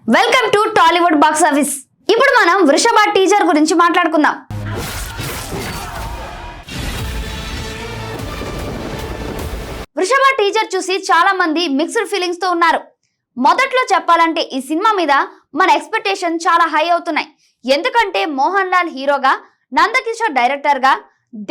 Welcome to Tollywood box office. ఇప్పుడు మనం వృషభ టీజర్ గురించి మాట్లాడుకుందాం. వృషభ టీజర్ చూసి చాలా మంది మిక్స్డ్ ఫీలింగ్స్ తో ఉన్నారు. మొదట్లో చెప్పాలంటే ఈ సినిమా మీద మన ఎక్స్పెక్టేషన్ చాలా హై అవుతున్నాయి. ఎందుకంటే మోహన్ లాల్ హీరోగా, నందకిషోర్ డైరెక్టర్ గా,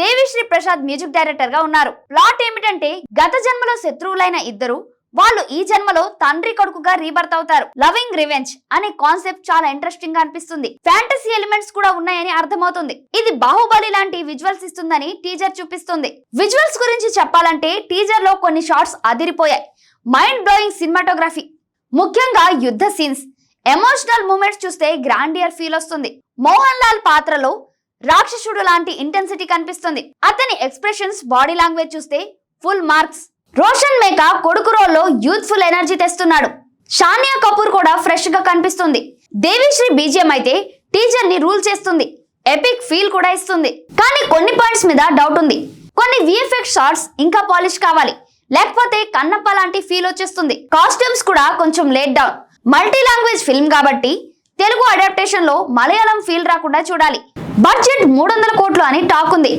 దేవిశ్రీ ప్రసాద్ మ్యూజిక్ డైరెక్టర్ గా ఉన్నారు. ప్లాట్ ఏమిటంటే గత జన్మలో శత్రువులైన ఇద్దరు వాళ్ళు ఈ జన్మలో తండ్రి కొడుకుగా రీబర్త్ అవుతారు. లవింగ్ రివెంజ్ అనే కాన్సెప్ట్ చాలా ఇంట్రెస్టింగ్ గా అనిపిస్తుంది. ఫ్యాంటసీ ఎలిమెంట్స్ కూడా ఉన్నాయని అర్థమవుతుంది. ఇది బాహుబలి లాంటి విజువల్స్ ఇస్తుందని టీజర్ చూపిస్తుంది. విజువల్స్ గురించి చెప్పాలంటే టీజర్ లో కొన్ని షాట్స్ అదిరిపోయాయి. మైండ్ బ్లోయింగ్ సినిమాటోగ్రఫీ, ముఖ్యంగా యుద్ధ సీన్స్, ఎమోషనల్ మూమెంట్స్ చూస్తే గ్రాండియర్ ఫీల్ వస్తుంది. మోహన్ లాల్ పాత్రలో రాక్షసుడు లాంటి ఇంటెన్సిటీ కనిపిస్తుంది. అతని ఎక్స్ప్రెషన్స్, బాడీ లాంగ్వేజ్ చూస్తే ఫుల్ మార్క్స్. రోషన్ మేకా కొడుకు రోల్లో యూత్ఫుల్ ఎనర్జీ తెస్తున్నాడు. షానియా కపూర్ కూడా ఫ్రెష్ గా కనిపిస్తుంది. దేవిశ్రీ బీజిఎం అయితే టీజర్ ని రూల్ చేస్తుంది. ఎపిక్ ఫీల్ కూడా ఇస్తుంది. కానీ కొన్ని పాయింట్స్ మీద డౌట్ ఉంది. కొన్ని విఎఫ్ఎక్స్ షాట్స్ ఇంకా పాలిష్ కావాలి, లేకపోతే కన్నప్ప లాంటి ఫీల్ వచ్చేస్తుంది. కాస్ట్యూమ్స్ కూడా కొంచెం laid down. Multi language film కాబట్టి తెలుగు అడాప్టేషన్ లో మలయాళం ఫీల్ రాకుండా చూడాలి. బడ్జెట్ 300 కోట్లు అని టాక్ ఉంది.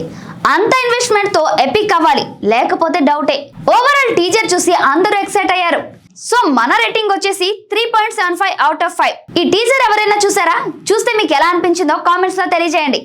అంత ఇన్వెస్ట్మెంట్ తో ఎపిక్ అవ్వాలి, లేకపోతే డౌటే. ఓవరాల్ టీజర్ చూసి అందరూ ఎక్సైట్ అయ్యారు. సో మన రేటింగ్ వచ్చేసి 3.75 out of 5. ఈ టీజర్ ఎవరైనా చూసారా? చూస్తే మీకు ఎలా అనిపించిందో కామెంట్స్ లో తెలియజేయండి.